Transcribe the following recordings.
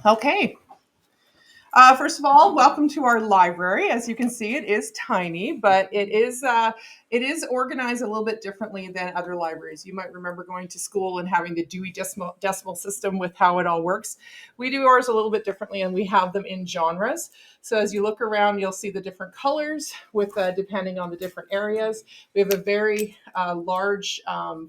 Okay. First of all, welcome to our library. As you can see, it is tiny, but it is organized a little bit differently than other libraries. You might remember going to school and having the Dewey Decimal System with how it all works. We do ours a little bit differently, and we have them in genres. So as you look around, you'll see the different colors with depending on the different areas. We have a very large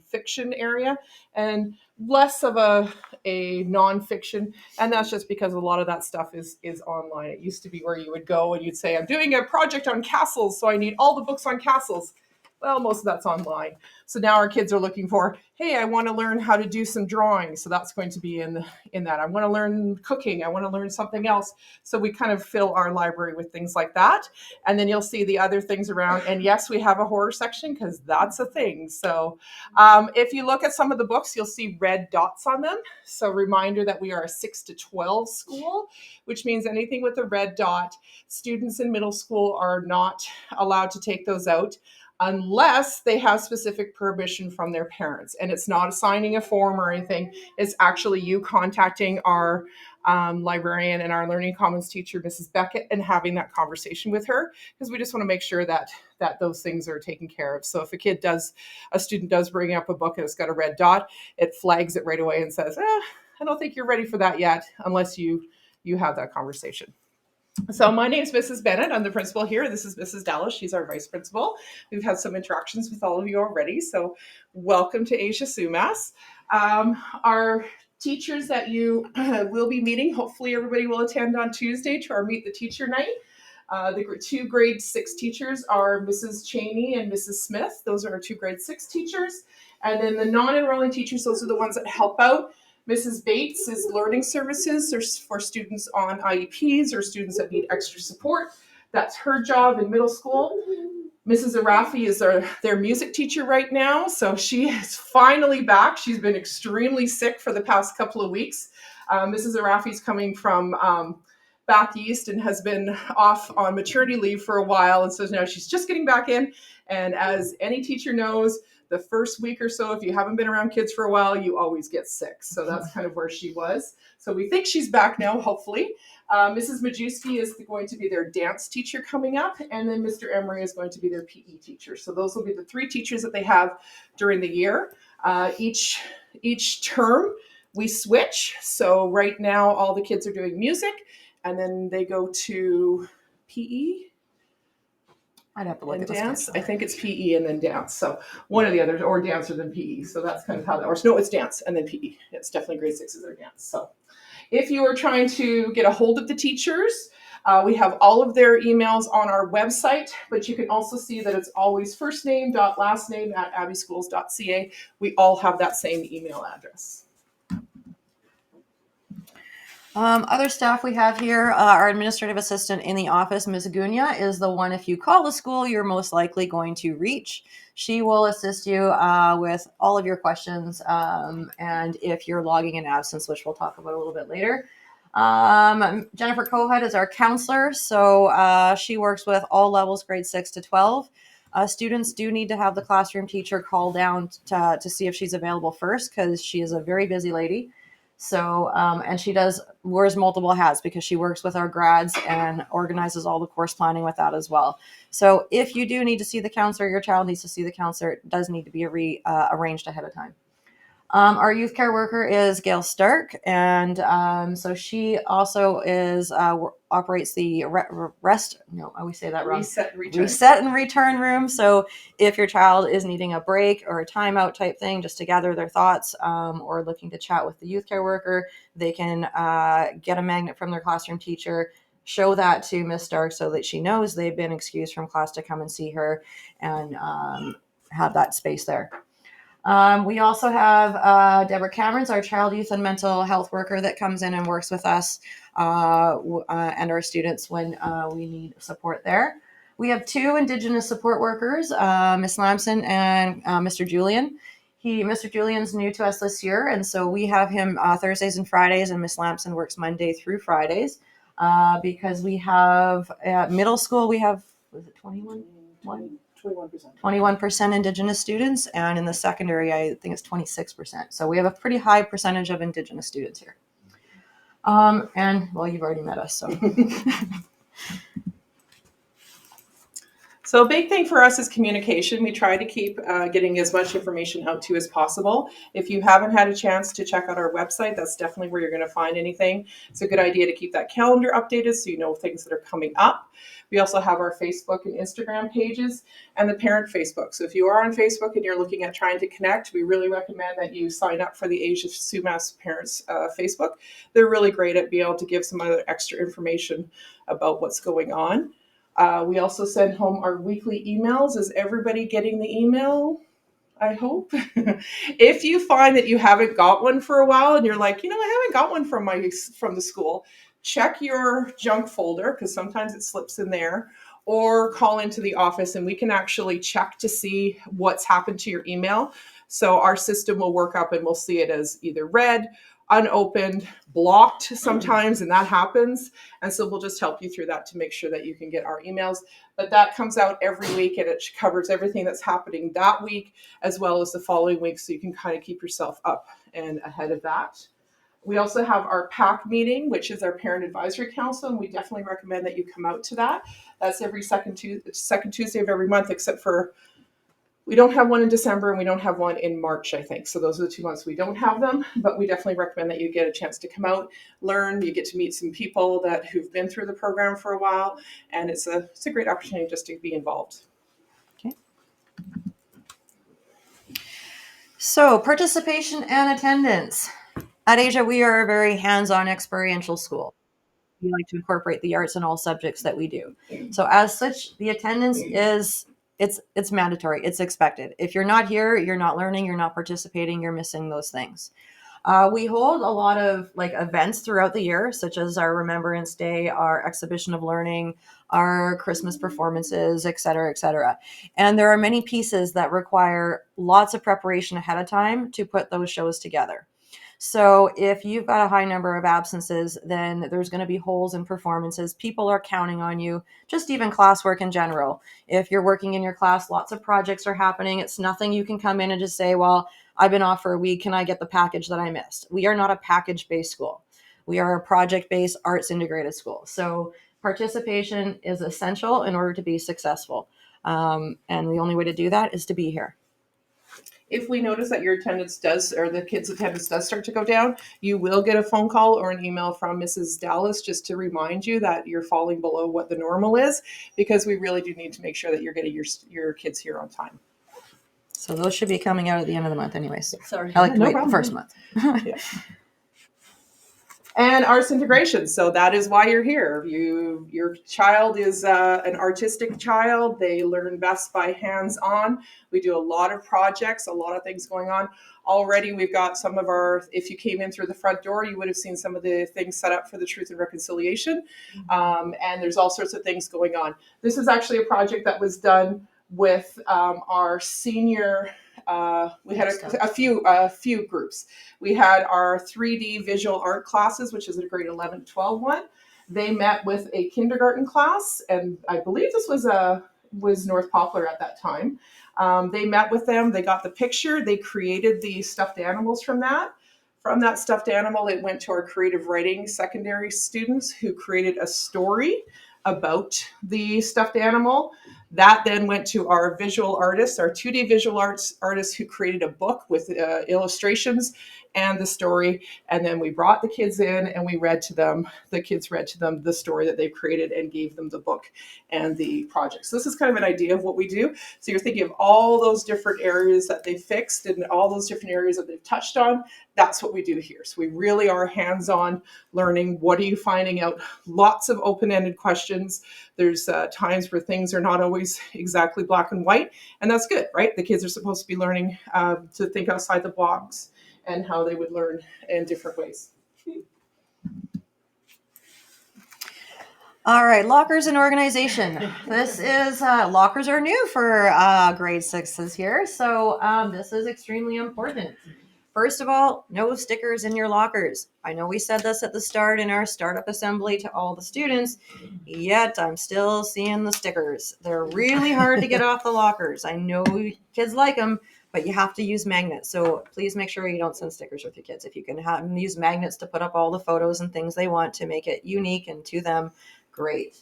fiction area and less of a nonfiction, and that's just because a lot of that stuff is online. It used to be where you would go and you'd say, I'm doing a project on castles, so I need all the books on castles. Well, most of that's online. So now our kids are looking for, hey, I want to learn how to do some drawing. So that's going to be in that. I want to learn cooking. I want to learn something else. So we kind of fill our library with things like that. And then you'll see the other things around. And yes, we have a horror section because that's a thing. So if you look at some of the books, you'll see red dots on them. So reminder that we are a 6 to 12 school, which means anything with a red dot, students in middle school are not allowed to take those out unless they have specific permission from their parents. And it's not signing a form or anything. It's actually you contacting our librarian and our Learning Commons teacher, Mrs. Beckett, and having that conversation with her, because we just want to make sure that those things are taken care of. So if a student does bring up a book and it's got a red dot, it flags it right away and says, I don't think you're ready for that yet, unless you have that conversation. So my name is Mrs. Bennett. I'm the principal here. This is Mrs. Dallas. She's our vice principal. We've had some interactions with all of you already. So welcome to Asia Sumas. Our teachers that you will be meeting, hopefully everybody will attend on Tuesday to our Meet the Teacher night. The two grade 6 teachers are Mrs. Cheney and Mrs. Smith. Those are our two grade 6 teachers. And then the non-enrolling teachers, those are the ones that help out. Mrs. Bates is learning services for students on IEPs or students that need extra support. That's her job in middle school. Mrs. Arafi is their music teacher right now. So she is finally back. She's been extremely sick for the past couple of weeks. Mrs. Arafi is coming from back east and has been off on maternity leave for a while. And so now she's just getting back in. And as any teacher knows, the first week or so, if you haven't been around kids for a while, you always get sick. So that's kind of where she was. So we think she's back now, hopefully. Mrs. Majewski is going to be their dance teacher coming up. And then Mr. Emery is going to be their PE teacher. So those will be the 3 teachers that they have during the year. Each term, we switch. So right now, all the kids are doing music. And then they go to PE. I'd have to look and at the dance. schedule. I think it's PE and then dance. So one or the other, or dance or then PE. So that's kind of how that works. No, it's dance and then PE. It's definitely grade 6s or dance. So if you are trying to get a hold of the teachers, we have all of their emails on our website, but you can also see that it's always first name dot last name at abbeyschools.ca. We all have that same email address. Other staff we have here, our administrative assistant in the office, Ms. Agunya, is the one, if you call the school, you're most likely going to reach. She will assist you with all of your questions, and if you're logging in absence, which we'll talk about a little bit later. Jennifer Cohut is our counselor, so she works with all levels, grade 6 to 12. Students do need to have the classroom teacher call down to see if she's available first, because she is a very busy lady. So, and she wears multiple hats because she works with our grads and organizes all the course planning with that as well. So if you do need to see the counselor, your child needs to see the counselor, it does need to be arranged ahead of time. Our youth care worker is Gail Stark, and so she also operates the reset and return room. So if your child is needing a break or a timeout type thing, just to gather their thoughts, or looking to chat with the youth care worker, they can get a magnet from their classroom teacher, show that to Miss Stark so that she knows they've been excused from class to come and see her, and have that space there. We also have Deborah Camerons, our child, youth, and mental health worker that comes in and works with us and our students when we need support there. We have 2 Indigenous support workers, Ms. Lamson and Mr. Julian. Mr. Julian's new to us this year, and so we have him Thursdays and Fridays, and Ms. Lamson works Monday through Fridays because we have at middle school, we have, was it 21? 21% Indigenous students, and in the secondary, I think it's 26%. So we have a pretty high percentage of Indigenous students here. And well, you've already met us, so. So a big thing for us is communication. We try to keep getting as much information out to you as possible. If you haven't had a chance to check out our website, that's definitely where you're going to find anything. It's a good idea to keep that calendar updated so you know things that are coming up. We also have our Facebook and Instagram pages and the parent Facebook. So if you are on Facebook and you're looking at trying to connect, we really recommend that you sign up for the Age of Sumas Parents Facebook. They're really great at being able to give some other extra information about what's going on. We also send home our weekly emails. Is everybody getting the email? I hope. If you find that you haven't got one for a while and you're like, I haven't got one from the school, check your junk folder because sometimes it slips in there, or call into the office and we can actually check to see what's happened to your email. So our system will work up and we'll see it as either read, unopened, blocked sometimes, and that happens. And so we'll just help you through that to make sure that you can get our emails. But that comes out every week and it covers everything that's happening that week as well as the following week, so you can kind of keep yourself up and ahead of that. We also have our PAC meeting, which is our Parent Advisory Council, and we definitely recommend that you come out to that. That's every second Tuesday of every month, except for we don't have one in December and we don't have one in March, I think. So those are the 2 months we don't have them, but we definitely recommend that you get a chance to come out, learn, you get to meet some people who've been through the program for a while, and it's a great opportunity just to be involved. Okay. So participation and attendance. At Asia, we are a very hands-on experiential school. We like to incorporate the arts in all subjects that we do. So as such, the attendance is it's mandatory. It's expected. If you're not here, you're not learning, you're not participating, you're missing those things. We hold a lot of events throughout the year, such as our Remembrance Day, our Exhibition of Learning, our Christmas performances, et cetera, et cetera. And there are many pieces that require lots of preparation ahead of time to put those shows together. So if you've got a high number of absences, then there's going to be holes in performances. People are counting on you, just even classwork in general. If you're working in your class, lots of projects are happening. It's nothing you can come in and just say, well, I've been off for a week. Can I get the package that I missed? We are not a package-based school. We are a project-based arts integrated school. So participation is essential in order to be successful. And the only way to do that is to be here. If we notice that your attendance does, or the kids' attendance does start to go down, you will get a phone call or an email from Mrs. Dallas just to remind you that you're falling below what the normal is, because we really do need to make sure that you're getting your kids here on time. So those should be coming out at the end of the month anyways. Sorry. I like to wait the first month. Yeah. And arts integration. So that is why you're here. Your child is an artistic child. They learn best by hands-on. We do a lot of projects, a lot of things going on. Already we've got some of if you came in through the front door, you would have seen some of the things set up for the Truth and Reconciliation. And there's all sorts of things going on. This is actually a project that was done with our senior. We had a few groups. We had our 3D visual art classes, which is a grade 11, 12 one. They met with a kindergarten class, and I believe this was North Poplar at that time. They met with them. They got the picture. They created the stuffed animals from that. From that stuffed animal, it went to our creative writing secondary students who created a story about the stuffed animal. That then went to our visual artists, our 2D visual artists who created a book with illustrations and the story. And then we brought the kids in and we read to them, the kids read to them the story that they've created and gave them the book and the project. So this is kind of an idea of what we do. So you're thinking of all those different areas that they fixed and all those different areas that they've touched on. That's what we do here. So we really are hands-on learning. What are you finding out? Lots of open-ended questions. There's times where things are not always exactly black and white, and that's good, right? The kids are supposed to be learning to think outside the box and how they would learn in different ways. All right, lockers and organization. This is, lockers are new for grade 6s here, so this is extremely important. First of all, no stickers in your lockers. I know we said this at the start in our startup assembly to all the students, yet I'm still seeing the stickers. They're really hard to get off the lockers. I know kids like them, but you have to use magnets. So please make sure you don't send stickers with your kids. If you can use magnets to put up all the photos and things they want to make it unique and to them, great.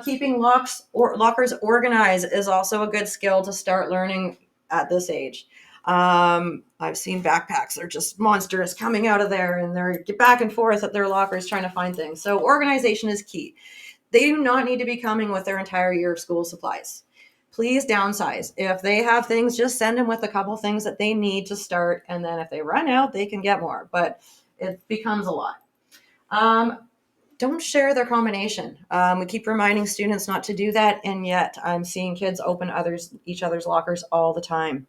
Keeping lockers organized is also a good skill to start learning at this age. I've seen backpacks, they're just monsters coming out of there and they're back and forth at their lockers trying to find things. So organization is key. They do not need to be coming with their entire year of school supplies. Please downsize. If they have things, just send them with a couple things that they need to start. And then if they run out, they can get more, but it becomes a lot. Don't share their combination. We keep reminding students not to do that. And yet I'm seeing kids open each other's lockers all the time.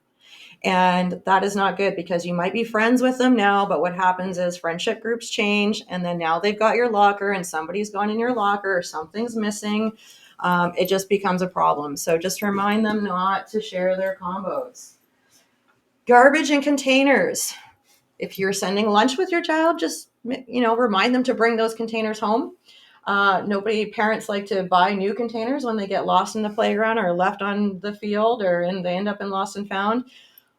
And that is not good because you might be friends with them now, but what happens is friendship groups change, and then now they've got your locker and somebody's gone in your locker or something's missing. It just becomes a problem. So just remind them not to share their combos. Garbage and containers. If you're sending lunch with your child, just remind them to bring those containers home. Parents like to buy new containers when they get lost in the playground or left on the field and they end up in lost and found,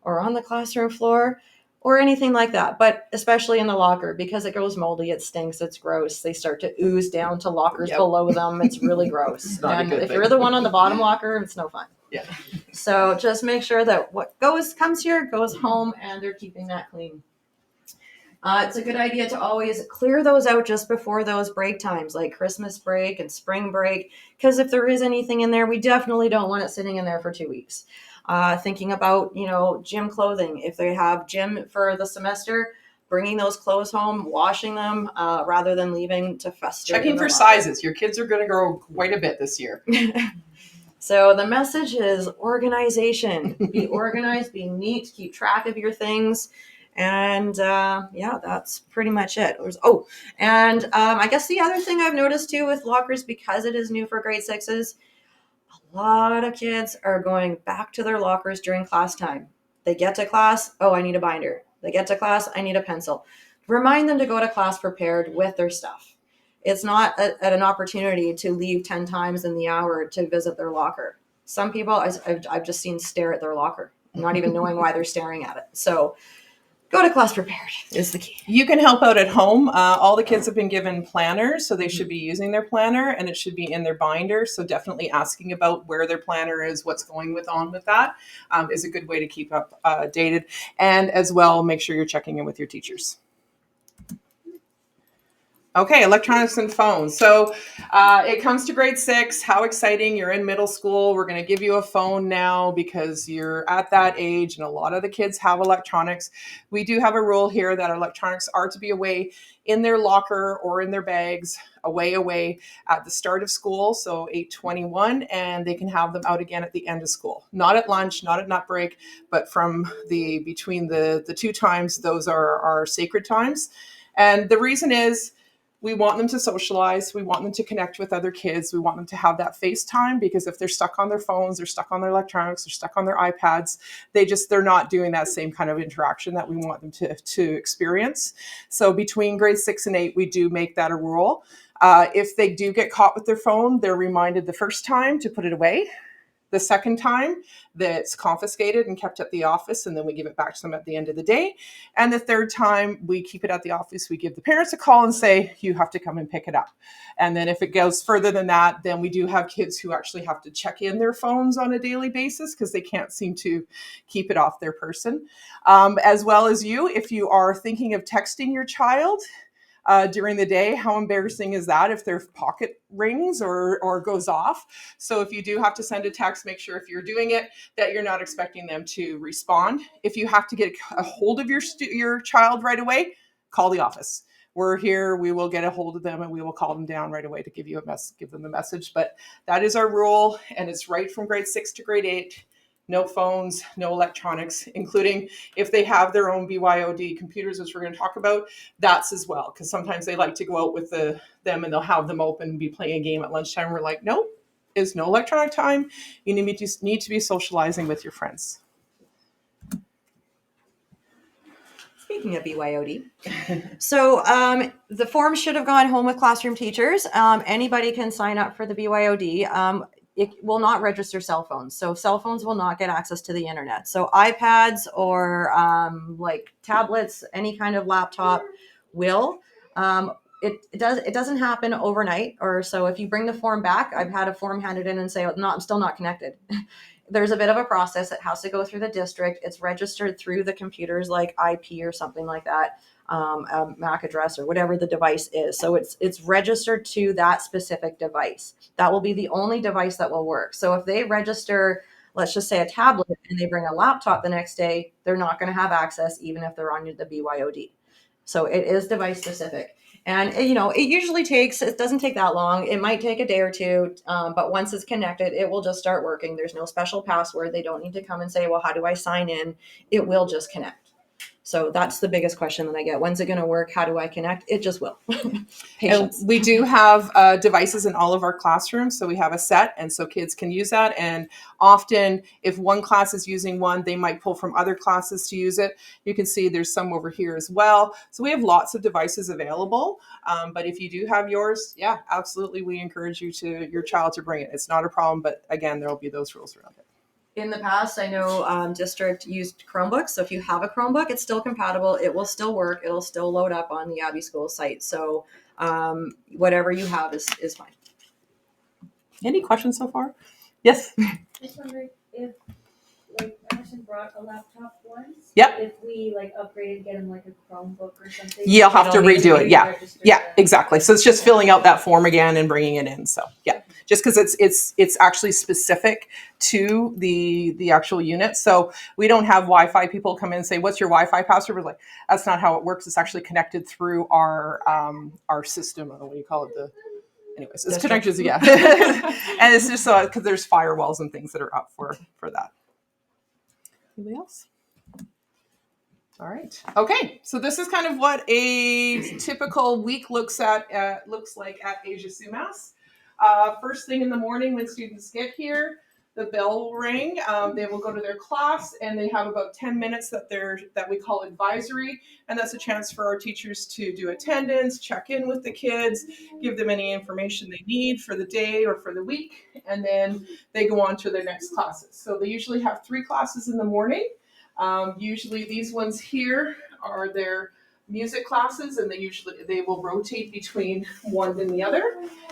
or on the classroom floor, or anything like that. But especially in the locker, because it goes moldy, it stinks, it's gross. They start to ooze down to lockers below them. It's really gross. And if you're the one on the bottom locker, it's no fun. Yeah. So just make sure that what comes here goes home, and they're keeping that clean. It's a good idea to always clear those out just before those break times, like Christmas break and spring break, because if there is anything in there, we definitely don't want it sitting in there for 2 weeks. Thinking about, gym clothing. If they have gym for the semester, bringing those clothes home, washing them, rather than leaving to fester. Checking for sizes. Your kids are going to grow quite a bit this year. So the message is organization. Be organized, be neat, keep track of your things. And that's pretty much it. I guess the other thing I've noticed too with lockers, because it is new for grade 6s, a lot of kids are going back to their lockers during class time. They get to class, I need a binder. They get to class, I need a pencil. Remind them to go to class prepared with their stuff. It's not an opportunity to leave 10 times in the hour to visit their locker. Some people I've just seen stare at their locker, not even knowing why they're staring at it. So go to class prepared is the key. You can help out at home. All the kids have been given planners, so they should be using their planner, and it should be in their binder. So definitely asking about where their planner is, what's going on with that, is a good way to keep up dated. And as well, make sure you're checking in with your teachers. Okay, electronics and phones. So it comes to grade 6. How exciting. You're in middle school. We're going to give you a phone now because you're at that age, and a lot of the kids have electronics. We do have a rule here that electronics are to be away in their locker or in their bags, away at the start of school, so 8:21, and they can have them out again at the end of school. Not at lunch, not at nut break, but between the two times, those are our sacred times. And the reason is, we want them to socialize. We want them to connect with other kids. We want them to have that FaceTime, because if they're stuck on their phones, they're stuck on their electronics, they're stuck on their iPads, they're not doing that same kind of interaction that we want them to experience. So between grade 6 and 8, we do make that a rule. If they do get caught with their phone, they're reminded the first time to put it away. The second time, that's confiscated and kept at the office, and then we give it back to them at the end of the day. And the third time, we keep it at the office. We give the parents a call and say, you have to come and pick it up. And then if it goes further than that, then we do have kids who actually have to check in their phones on a daily basis because they can't seem to keep it off their person. As well as if you are thinking of texting your child during the day, how embarrassing is that if their pocket rings or goes off? So if you do have to send a text, make sure if you're doing it that you're not expecting them to respond. If you have to get a hold of your child right away, call the office. We're here, we will get a hold of them, and we will call them down right away to give them the message. But that is our rule, and it's right from grade 6 to grade 8. No phones, no electronics, including if they have their own BYOD computers, which we're going to talk about, that's as well. Because sometimes they like to go out with them and they'll have them open and be playing a game at lunchtime. We're like, no, it's no electronic time. You need to be socializing with your friends. Speaking of BYOD, so the forms should have gone home with classroom teachers. Anybody can sign up for the BYOD. it will not register cell phones. So cell phones will not get access to the internet. So iPads or like tablets, any kind of laptop will. It doesn't happen overnight or so. If you bring the form back, I've had a form handed in and say, no, I'm still not connected. There's a bit of a process. It has to go through the district. It's registered through the computers like IP or something like that, a MAC address or whatever the device is. So it's registered to that specific device. That will be the only device that will work. So if they register, let's just say a tablet, and they bring a laptop the next day, they're not going to have access even if they're on the BYOD. So it is device specific. And it usually it doesn't take that long. It might take a day or two, but once it's connected, it will just start working. There's no special password. They don't need to come and say, well, how do I sign in? It will just connect. So that's the biggest question that I get. When's it going to work? How do I connect? It just will. Patience. And we do have devices in all of our classrooms. So we have a set, and so kids can use that. And often if one class is using one, they might pull from other classes to use it. You can see there's some over here as well. So we have lots of devices available. But if you do have yours, yeah, absolutely. We encourage your child to bring it. It's not a problem. But again, there'll be those rules around it. In the past, I know district used Chromebooks. So if you have a Chromebook, it's still compatible. It will still work. It'll still load up on the Abbey School site. So whatever you have is fine. Any questions so far? Yes. Just wondering if, like, Emerson brought a laptop once. Yep. If we upgrade and get him a Chromebook or something. You'll have to redo it. Yeah. Yeah, Register. exactly. So it's just filling out that form again and bringing it in. So yeah, just because it's actually specific to the actual unit. So we don't have Wi-Fi people come in and say, "What's your Wi-Fi password?" We're like, that's not how it works. It's actually connected through our system. I don't know what do you call it. Anyways, it's connected. Yeah, and it's just so because there's firewalls and things that are up for that. Anybody else? All right. Okay. So this is kind of what a typical week looks like at Asia Sumas. First thing in the morning when students get here, the bell will ring. They will go to their class, and they have about 10 minutes that we call advisory, and that's a chance for our teachers to do attendance, check in with the kids, give them any information they need for the day or for the week, and then they go on to their next classes. So they usually have 3 classes in the morning. Usually these ones here are their music classes, and they will rotate between one and the other.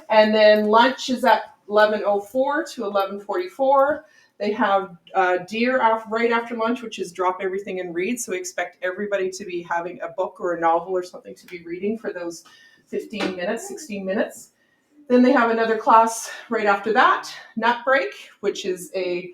And then lunch is at 11:04 to 11:44. They have DEAR right after lunch, which is drop everything and read. So we expect everybody to be having a book or a novel or something to be reading for those 15 minutes, 16 minutes. Then they have another class right after that, nut break, which is the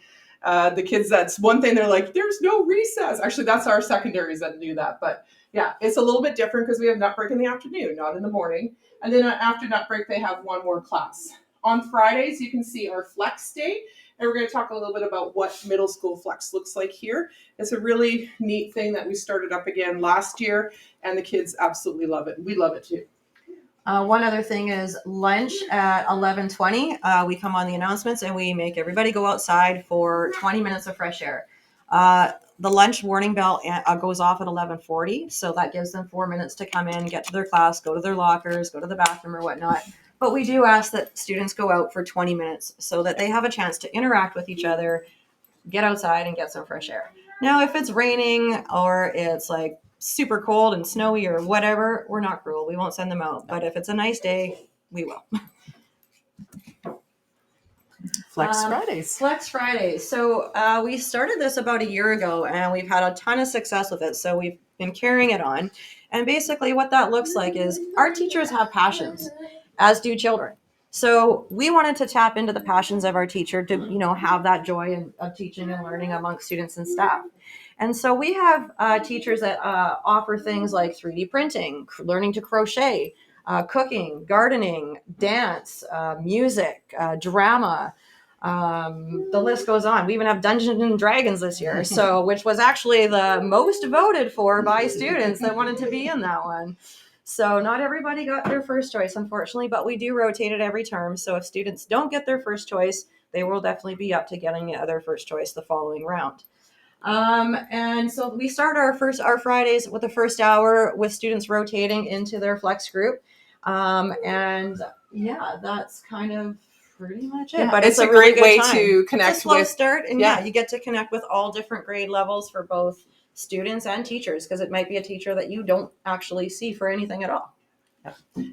kids, that's one thing they're like, there's no recess. Actually, that's our secondaries that do that. But yeah, it's a little bit different because we have nut break in the afternoon, not in the morning. And then after nut break, they have one more class. On Fridays, you can see our flex day. And we're going to talk a little bit about what middle school flex looks like here. It's a really neat thing that we started up again last year, and the kids absolutely love it. We love it too. One other thing is lunch at 11:20. We come on the announcements and we make everybody go outside for 20 minutes of fresh air. The lunch warning bell goes off at 11:40, so that gives them 4 minutes to come in, get to their class, go to their lockers, go to the bathroom or whatnot. But we do ask that students go out for 20 minutes so that they have a chance to interact with each other, get outside and get some fresh air. Now, if it's raining or it's super cold and snowy or whatever, we're not cruel. We won't send them out. But if it's a nice day, we will. Flex Fridays. Flex Fridays. So we started this about a year ago, and we've had a ton of success with it. So we've been carrying it on. And basically what that looks like is our teachers have passions, as do children. So we wanted to tap into the passions of our teacher to, have that joy of teaching and learning amongst students and staff. And so we have teachers that offer things like 3D printing, learning to crochet, cooking, gardening, dance, music, drama. The list goes on. We even have Dungeons and Dragons this year, which was actually the most voted for by students that wanted to be in that one. So not everybody got their first choice, unfortunately, but we do rotate it every term. So if students don't get their first choice, they will definitely be up to getting their first choice the following round. And so we start our Fridays with the first hour with students rotating into their flex group. And yeah, that's kind of pretty much it. Yeah, But it's a really great good way time. to It's connect a slow with. start, and yeah. you get to connect with all different grade levels for both students and teachers, because it might be a teacher that you don't actually see for anything at all.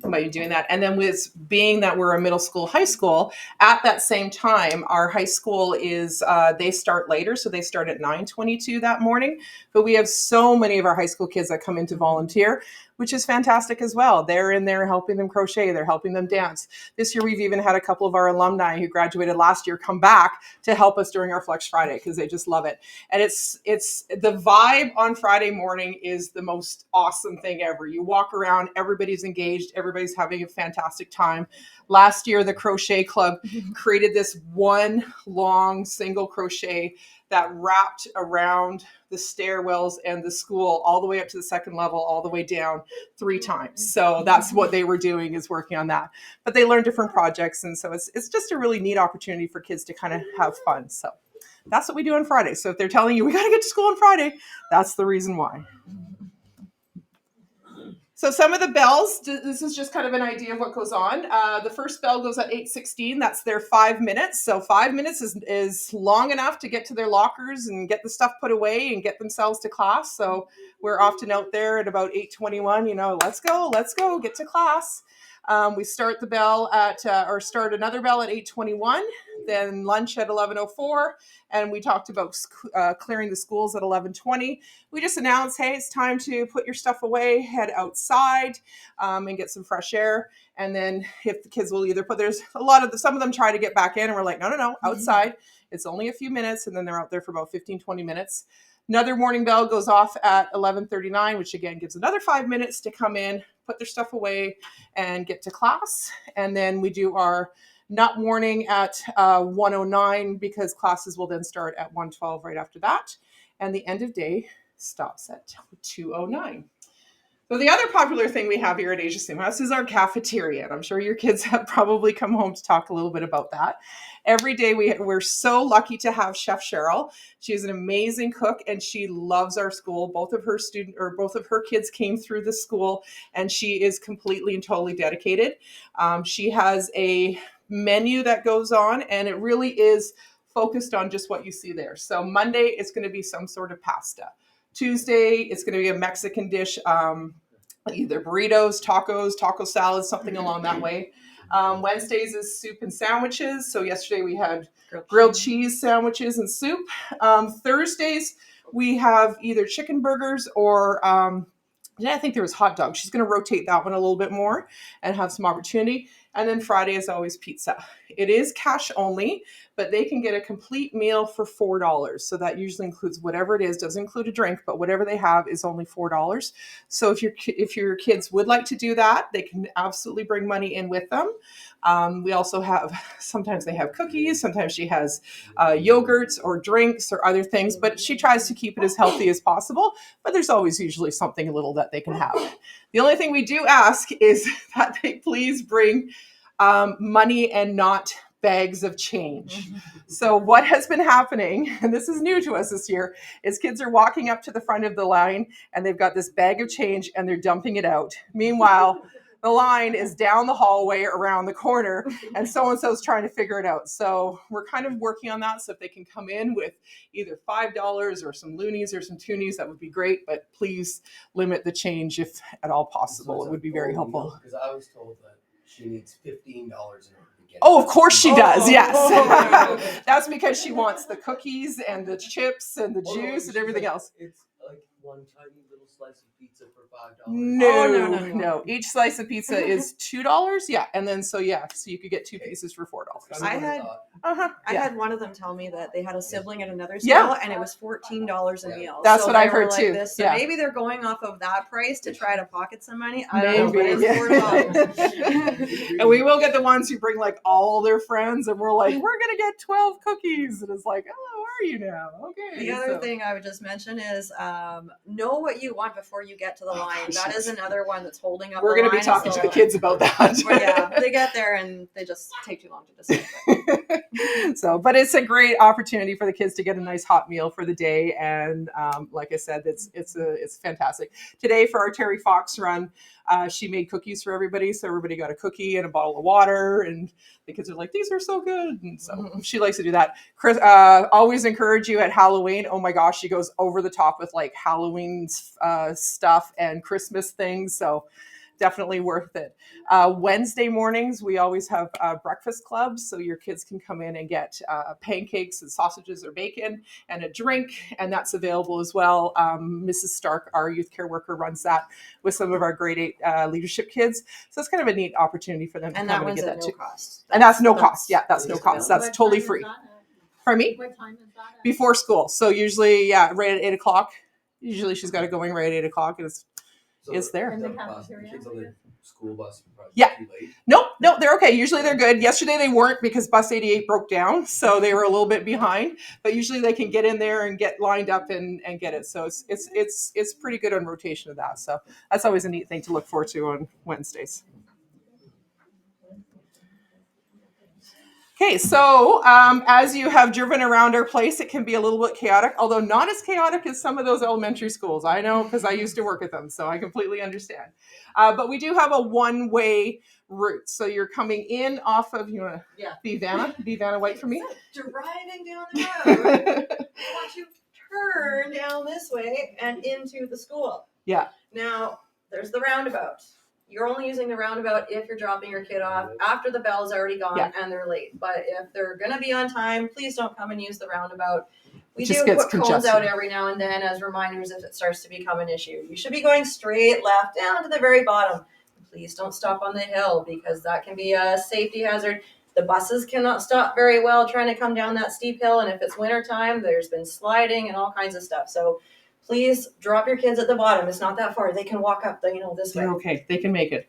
By you doing that. And then with being that we're a middle school, high school, at that same time, our high school is, they start later. So they start at 9:22 that morning. But we have so many of our high school kids that come in to volunteer, which is fantastic as well. They're in there helping them crochet. They're helping them dance. This year, we've even had a couple of our alumni who graduated last year come back to help us during our Flex Friday because they just love it. And it's the vibe on Friday morning is the most awesome thing ever. You walk around, everybody's engaged, everybody's having a fantastic time. Last year, the Crochet Club created this one long single crochet that wrapped around the stairwells and the school all the way up to the second level, all the way down 3 times. So that's what they were doing, is working on that. But they learn different projects. And so it's just a really neat opportunity for kids to kind of have fun. So that's what we do on Friday. So if they're telling you we got to get to school on Friday, that's the reason why. So some of the bells, this is just kind of an idea of what goes on. The first bell goes at 8:16. That's their 5 minutes. So 5 minutes is long enough to get to their lockers and get the stuff put away and get themselves to class. So we're often out there at about 8:21, let's go, get to class. We start the bell or start another bell at 8:21, then lunch at 11:04. And we talked about clearing the schools at 11:20. We just announced, hey, it's time to put your stuff away, head outside, and get some fresh air. And then if the kids will either there's some of them try to get back in, and we're like, no, outside. It's only a few minutes. And then they're out there for about 15, 20 minutes. Another morning bell goes off at 11:39, which again gives another 5 minutes to come in, put their stuff away, and get to class. And then we do our nut warning at 1:09, because classes will then start at 1:12 right after that. And the end of day stops at 2:09. So the other popular thing we have here at Asia Swim House is our cafeteria. And I'm sure your kids have probably come home to talk a little bit about that. Every day we're so lucky to have Chef Cheryl. She is an amazing cook and she loves our school. Both of her kids came through the school, and she is completely and totally dedicated. She has a menu that goes on, and it really is focused on just what you see there. So Monday, it's going to be some sort of pasta. Tuesday, it's going to be a Mexican dish, either burritos, tacos, taco salads, something along that way. Wednesdays is soup and sandwiches. So yesterday we had grilled cheese sandwiches and soup. Thursdays, we have either chicken burgers or I think there was hot dogs. She's going to rotate that one a little bit more and have some opportunity. And then Friday is always pizza. It is cash only, but they can get a complete meal for $4. So that usually includes whatever it is. Doesn't include a drink, but whatever they have is only $4. So if your kids would like to do that, they can absolutely bring money in with them. We also sometimes they have cookies. Sometimes she has yogurts or drinks or other things, but she tries to keep it as healthy as possible. But there's always usually something little that they can have. The only thing we do ask is that they please bring money and not bags of change. So what has been happening, and this is new to us this year, is kids are walking up to the front of the line and they've got this bag of change and they're dumping it out. Meanwhile, the line is down the hallway around the corner and so-and-so's trying to figure it out. So we're kind of working on that. So if they can come in with either $5 or some loonies or some toonies, that would be great. But please limit the change if at all possible. It would be very helpful. Because I was told that she needs $15 in order to get Oh, of course she does. Yes. Oh. That's because she wants the cookies and the chips and the juice and everything else. It's like one tiny little slice of pizza for $5. No. Each slice of pizza is $2. Yeah. And then, so you could get 2 pieces for $4. I had I had one of them tell me that they had a sibling at another school, Yeah. and it was $14 a meal. That's so what they I've were heard like too. This. So Yeah. maybe they're going off of that price to try to pocket some money. I don't know, but Maybe. it's $4. And we will get the ones who bring like all their friends, and we're like, we're gonna get 12 cookies, and it's like, oh, are you now? Okay. The other thing I would just mention is know what you want before you get to the line. That is another one that's holding up. We're the going to be line, talking so- to the kids about that. But yeah, they get there and they just take too long to decide. So, but it's a great opportunity for the kids to get a nice hot meal for the day, and like I said, it's fantastic. Today for our Terry Fox run, She made cookies for everybody, so everybody got a cookie and a bottle of water, and the kids are like, "These are so good," and so she likes to do that. Chris always encourage you at Halloween. Oh my gosh, she goes over the top with like Halloween stuff and Christmas things, so definitely worth it. Wednesday mornings, we always have breakfast clubs, so your kids can come in and get pancakes and sausages or bacon and a drink, and that's available as well. Mrs. Stark, our youth care worker, runs that with some of our grade 8 leadership kids, so it's kind of a neat opportunity for them to And come that and one's get at that no too. cost. And that's no cost. Yeah, that's no just cost. available. That's totally free. Pardon me? What time is that at? Before school. So usually, yeah, right at 8 o'clock. Usually she's got it going right at 8 o'clock, and it's there. In the The cafeteria? kids on the school bus are probably Yeah. too late. No, they're okay. Usually they're good. Yesterday they weren't because bus 88 broke down, so they were a little bit behind. But usually they can get in there and get lined up and get it. So it's pretty good on rotation of that. So that's always a neat thing to look forward to on Wednesdays. Okay, so as you have driven around our place, it can be a little bit chaotic, although not as chaotic as some of those elementary schools. I know because I used to work at them, so I completely understand. But we do have a one-way route. So you're coming in off of, you want to be Vanna White for me? Driving down the road, I want to turn down this way and into the school. Yeah. Now, there's the roundabout. You're only using the roundabout if you're dropping your kid off after the bell's already gone and they're late. But if they're going to be on time, please don't come and use the roundabout. We do put cones out every now and then as reminders if it starts to become an issue. You should be going straight left down to the very bottom. Please don't stop on the hill because that can be a safety hazard. The buses cannot stop very well trying to come down that steep hill. And if it's wintertime, there's been sliding and all kinds of stuff. So please drop your kids at the bottom. It's not that far. They can walk up this way. They're okay. They can make it.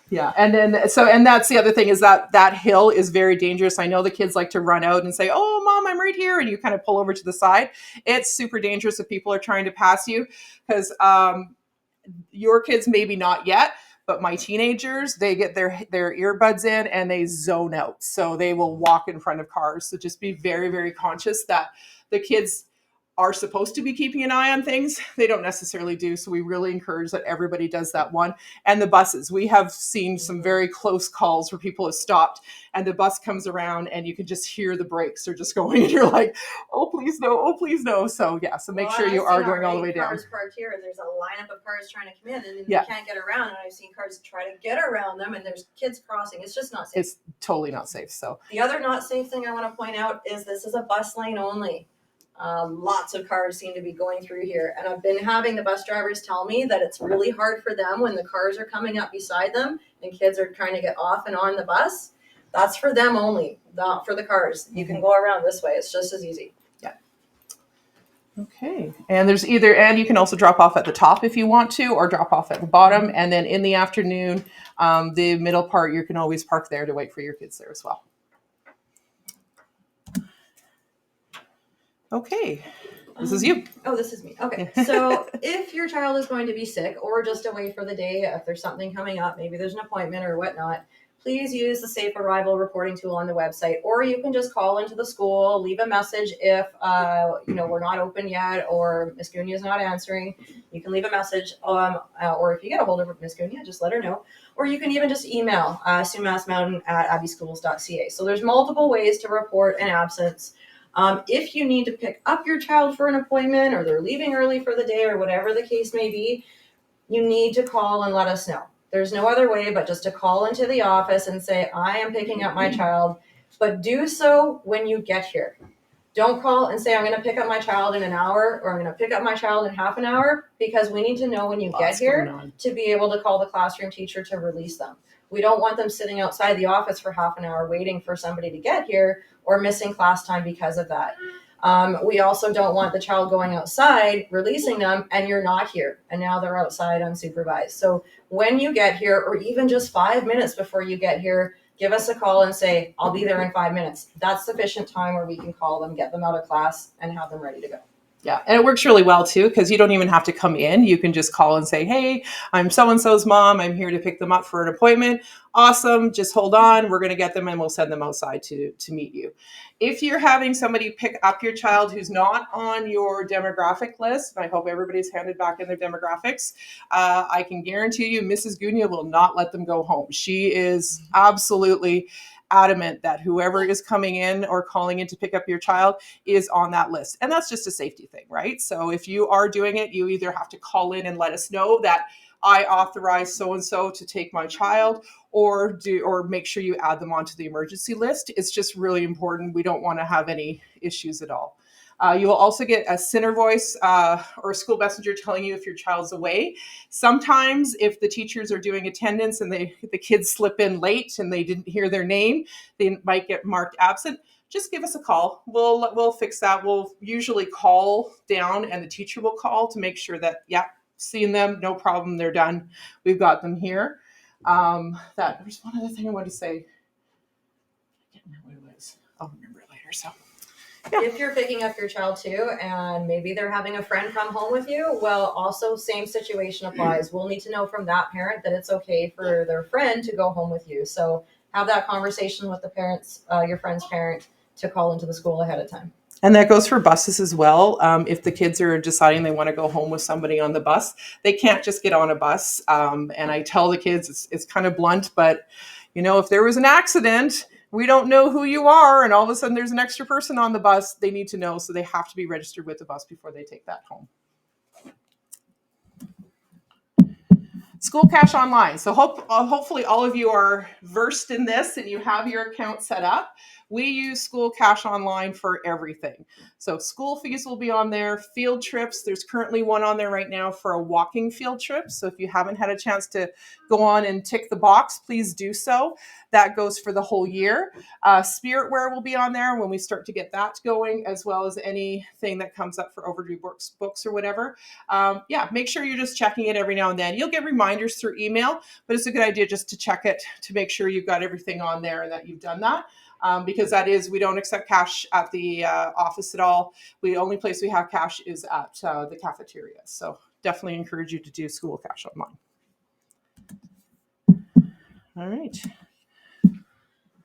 Yeah. And then, and that's the other thing is that hill is very dangerous. I know the kids like to run out and say, "Oh, Mom, I'm right here." And you kind of pull over to the side. It's super dangerous if people are trying to pass you because your kids, maybe not yet, but my teenagers, they get their earbuds in and they zone out. So they will walk in front of cars. So just be very, very conscious that the kids are supposed to be keeping an eye on things. They don't necessarily do. So we really encourage that everybody does that one. And the buses, we have seen some very close calls where people have stopped and the bus comes around and you can just hear the brakes are just going and you're like, "Oh, please no. Oh, please no." So yeah, so make sure you are going all the way down. Cars parked here and there's a lineup of cars trying to come in and then they can't get around. And I've seen cars try to get around them and there's kids crossing. It's just not safe. It's totally not safe. So the other not safe thing I want to point out is this is a bus lane only. Lots of cars seem to be going through here. And I've been having the bus drivers tell me that it's really hard for them when the cars are coming up beside them and kids are trying to get off and on the bus. That's for them only, not for the cars. You can go around this way. It's just as easy. Yeah. Okay. And you can also drop off at the top if you want to, or drop off at the bottom. And then in the afternoon, the middle part, you can always park there to wait for your kids there as well. Okay, this is you. Oh, this is me. Okay, so if your child is going to be sick or just away for the day, if there's something coming up, maybe there's an appointment or whatnot, please use the Safe Arrival reporting tool on the website, or you can just call into the school, leave a message if we're not open yet or Miss Gunya is not answering. You can leave a message, or if you get a hold of Miss Gunya, just let her know. Or you can even just email suemassmountain@abbeyschools.ca. So there's multiple ways to report an absence. If you need to pick up your child for an appointment or they're leaving early for the day or whatever the case may be, you need to call and let us know. There's no other way but just to call into the office and say, "I am picking up my child," but do so when you get here. Don't call and say, "I'm going to pick up my child in an hour," or "I'm going to pick up my child in half an hour," because we need to know when you get here to be able to call the classroom teacher to release them. We don't want them sitting outside the office for half an hour waiting for somebody to get here or missing class time because of that. We also don't want the child going outside, releasing them, and you're not here. And now they're outside unsupervised. So when you get here, or even just 5 minutes before you get here, give us a call and say, "I'll be there in 5 minutes." That's sufficient time where we can call them, get them out of class, and have them ready to go. Yeah, and it works really well too because you don't even have to come in. You can just call and say, "Hey, I'm so and so's mom. I'm here to pick them up for an appointment." Awesome. Just hold on. We're going to get them and we'll send them outside to meet you. If you're having somebody pick up your child who's not on your demographic list, and I hope everybody's handed back in their demographics, I can guarantee you Mrs. Gunya will not let them go home. She is absolutely adamant that whoever is coming in or calling in to pick up your child is on that list. And that's just a safety thing, right? So if you are doing it, you either have to call in and let us know that I authorize so and so to take my child, or make sure you add them onto the emergency list. It's just really important. We don't want to have any issues at all. You will also get a center voice or a school messenger telling you if your child's away. Sometimes if the teachers are doing attendance and the kids slip in late and they didn't hear their name, they might get marked absent. Just give us a call. We'll fix that. We'll usually call down and the teacher will call to make sure that, yeah, seeing them, no problem, they're done. We've got them here. There's one other thing I want to say. I can't remember what it was. I'll remember it later. So If you're picking up your child too, and maybe they're having a friend come home with you, well, also same situation applies. We'll need to know from that parent that it's okay for their friend to go home with you. So have that conversation with the parents, your friend's parent, to call into the school ahead of time. And that goes for buses as well. If the kids are deciding they want to go home with somebody on the bus, they can't just get on a bus. And I tell the kids, it's kind of blunt, but if there was an accident, we don't know who you are, and all of a sudden there's an extra person on the bus, they need to know, so they have to be registered with the bus before they take that home. School Cash Online. So hopefully all of you are versed in this and you have your account set up. We use School Cash Online for everything. So school fees will be on there, field trips. There's currently one on there right now for a walking field trip. So if you haven't had a chance to go on and tick the box, please do so. That goes for the whole year. Spiritware will be on there when we start to get that going, as well as anything that comes up for overdue books or whatever. Make sure you're just checking it every now and then. You'll get reminders through email, but it's a good idea just to check it to make sure you've got everything on there and that you've done that. Because we don't accept cash at the office at all. The only place we have cash is at the cafeteria. So definitely encourage you to do School Cash Online. All right.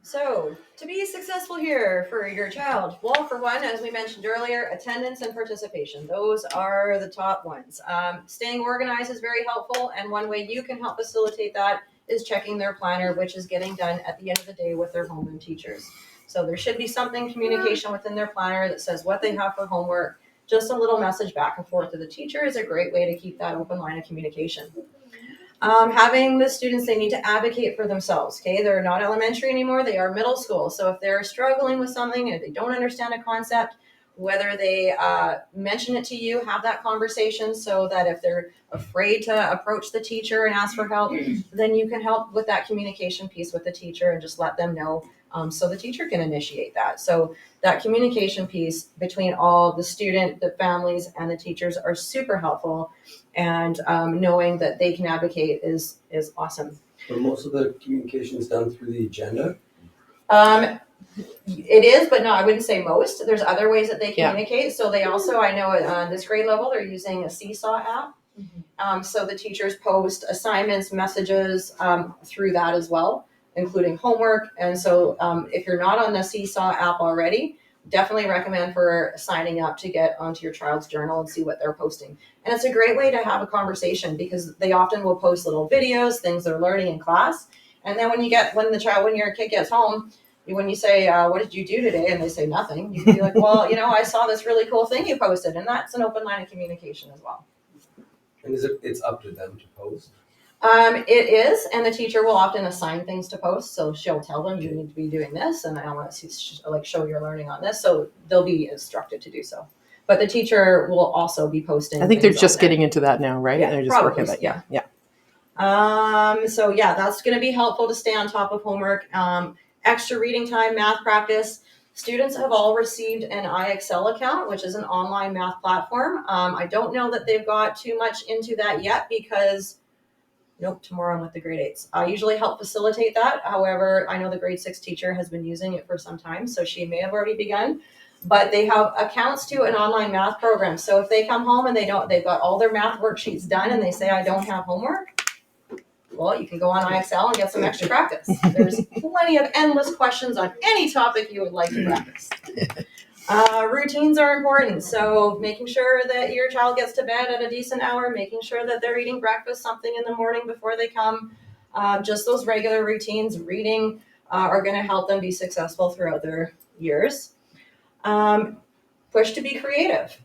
So, to be successful here for your child, well, for one, as we mentioned earlier, attendance and participation. Those are the top ones. Staying organized is very helpful, and one way you can help facilitate that is checking their planner, which is getting done at the end of the day with their homeroom teachers. So there should be communication within their planner that says what they have for homework. Just a little message back and forth to the teacher is a great way to keep that open line of communication. Having the students, they need to advocate for themselves. Okay, they're not elementary anymore, they are middle school. So if they're struggling with something and they don't understand a concept, whether they mention it to you, have that conversation so that if they're afraid to approach the teacher and ask for help, then you can help with that communication piece with the teacher and just let them know so the teacher can initiate that. So that communication piece between all the student, the families, and the teachers are super helpful. And knowing that they can advocate is awesome. But most of the communication is done through the agenda. It is, but no, I wouldn't say most. There's other ways that they communicate. Yeah. So they also, I know on this grade level, they're using a Seesaw app. Mm-hmm. So the teachers post assignments, messages through that as well, including homework. And so if you're not on the Seesaw app already, definitely recommend for signing up to get onto your child's journal and see what they're posting. And it's a great way to have a conversation because they often will post little videos, things they're learning in class. And then when your kid gets home, when you say, what did you do today? And they say nothing. You can be like, well, I saw this really cool thing you posted. And that's an open line of communication as well. And it's up to them to post? It is, and the teacher will often assign things to post. So she'll tell them you need to be doing this, and I want to show your learning on this. So they'll be instructed to do so. But the teacher will also be posting. I think they're just getting into that now, right? Yeah, they're just probably, working that. Yeah. So that's going to be helpful to stay on top of homework. Extra reading time, math practice. Students have all received an iExcel account, which is an online math platform. I don't know that they've got too much into that yet because tomorrow I'm with the grade 8s. I usually help facilitate that. However, I know the grade 6 teacher has been using it for some time, so she may have already begun. but they have accounts to an online math program. So if they come home and they've got all their math worksheets done and they say, I don't have homework, well, you can go on IXL and get some extra practice. There's plenty of endless questions on any topic you would like to practice. Routines are important. So making sure that your child gets to bed at a decent hour, making sure that they're eating breakfast, something in the morning before they come. Just those regular routines, reading, are going to help them be successful throughout their years. Push to be creative.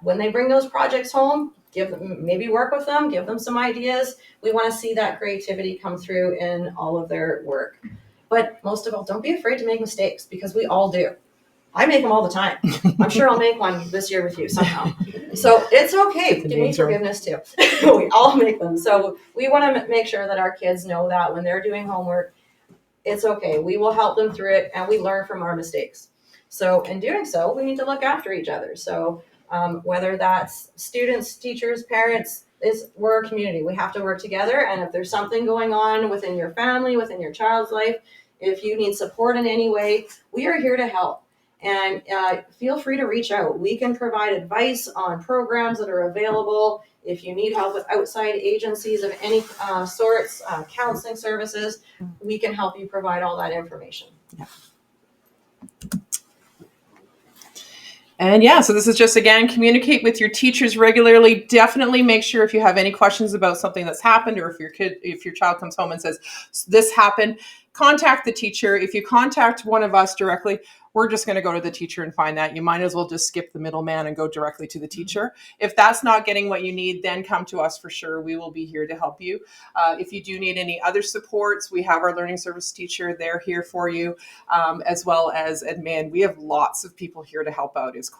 When they bring those projects home, maybe work with them, give them some ideas. We want to see that creativity come through in all of their work. But most of all, don't be afraid to make mistakes, because we all do. I make them all the time. I'm sure I'll make one this year with you somehow. So it's okay. Give me forgiveness too. We all make them. So we want to make sure that our kids know that when they're doing homework, it's okay. We will help them through it, and we learn from our mistakes. So in doing so, we need to look after each other. So whether that's students, teachers, parents, we're a community. We have to work together. And if there's something going on within your family, within your child's life, if you need support in any way, we are here to help. And feel free to reach out. We can provide advice on programs that are available. If you need help with outside agencies of any sorts, counseling services, we can help you provide all that information. And yeah, so this is just, again, communicate with your teachers regularly. Definitely make sure if you have any questions about something that's happened, or if your child comes home and says, this happened, contact the teacher. If you contact one of us directly, we're just going to go to the teacher and find that. You might as well just skip the middleman and go directly to the teacher. If that's not getting what you need, then come to us for sure. We will be here to help you. If you do need any other supports, we have our learning service teacher. They're here for you, as well as admin. We have lots of people here to help out. It's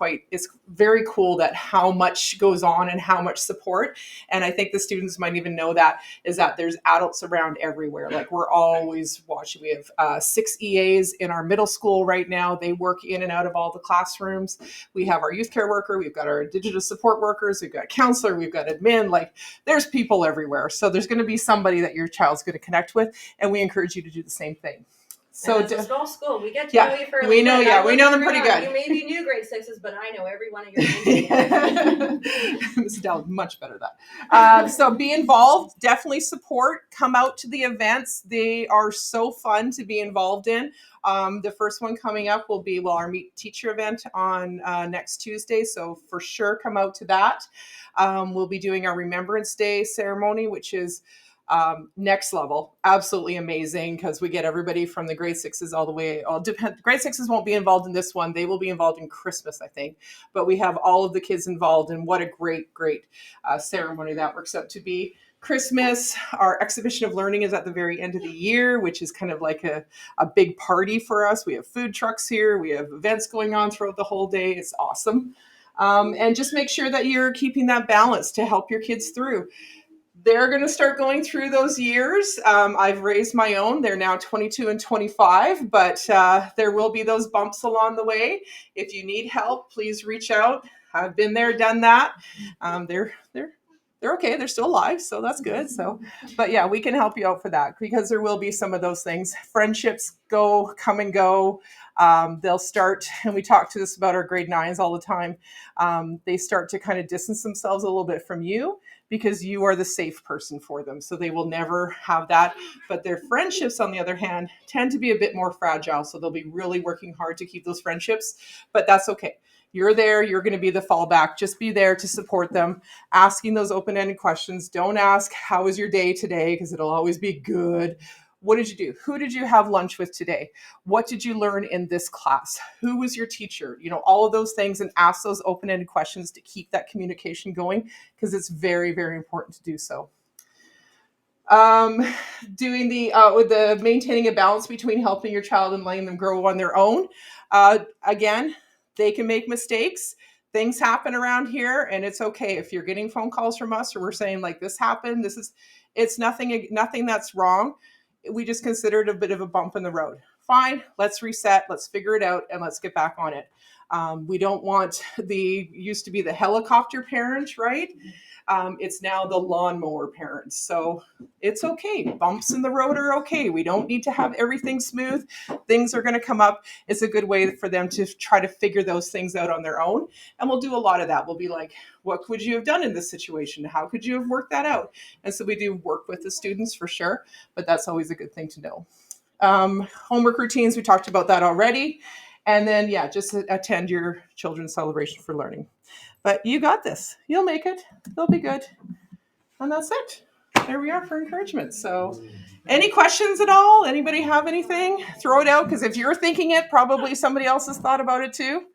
very cool that how much goes on and how much support. And I think the students might even know that there's adults around everywhere. Like, we're always watching. We have 6 EAs in our middle school right now. They work in and out of all the classrooms. We have our youth care worker. We've got our digital support workers. We've got a counselor. We've got admin. Like, there's people everywhere. So there's going to be somebody that your child's going to connect with. And we encourage you to do the same thing. So it's a small school. We get to yeah, know you for a we know, bit. yeah, we know them pretty good. You may be new grade 6s, but I know every one of your names. Mrs. Dell, much better at that. So be involved, definitely support, come out to the events. They are so fun to be involved in. The first one coming up will be, our Meet Teacher event on next Tuesday. So for sure, come out to that. We'll be doing our Remembrance Day ceremony, which is next level, absolutely amazing, because we get everybody from the grade 6s all the way. Grade 6s won't be involved in this one. They will be involved in Christmas, I think. But we have all of the kids involved, and what a great ceremony that works out to be. Christmas, our exhibition of learning is at the very end of the year, which is kind of like a big party for us. We have food trucks here. We have events going on throughout the whole day. It's awesome. And just make sure that you're keeping that balance to help your kids through. They're going to start going through those years. I've raised my own. They're now 22 and 25, but there will be those bumps along the way. If you need help, please reach out. I've been there, done that. They're okay. They're still alive, so that's good. So, but yeah, we can help you out for that, because there will be some of those things. Friendships come and go. They'll start, and we talk to this about our grade 9s all the time. They start to kind of distance themselves a little bit from you, because you are the safe person for them. So they will never have that. But their friendships, on the other hand, tend to be a bit more fragile. So they'll be really working hard to keep those friendships, but that's okay. You're there. You're going to be the fallback. Just be there to support them, asking those open-ended questions. Don't ask, how was your day today? Because it'll always be good. What did you do? Who did you have lunch with today? What did you learn in this class? Who was your teacher? All of those things, and ask those open-ended questions to keep that communication going, because it's very, very important to do so. Doing with the maintaining a balance between helping your child and letting them grow on their own. Again, they can make mistakes. Things happen around here, and it's okay if you're getting phone calls from us, or we're saying, like, this happened. It's nothing that's wrong. We just consider it a bit of a bump in the road. fine, let's reset, let's figure it out, and let's get back on it. We don't want used to be the helicopter parent, right? It's now the lawnmower parent. So it's okay. Bumps in the road are okay. We don't need to have everything smooth. Things are going to come up. It's a good way for them to try to figure those things out on their own. And we'll do a lot of that. We'll be like, what could you have done in this situation? How could you have worked that out? And so we do work with the students for sure, but that's always a good thing to know. Homework routines, we talked about that already. And then, yeah, just attend your children's celebration for learning. But you got this. You'll make it. You'll be good. And that's it. There we are for encouragement. So any questions at all? Anybody have anything? Throw it out, because if you're thinking it, probably somebody else has thought about it too.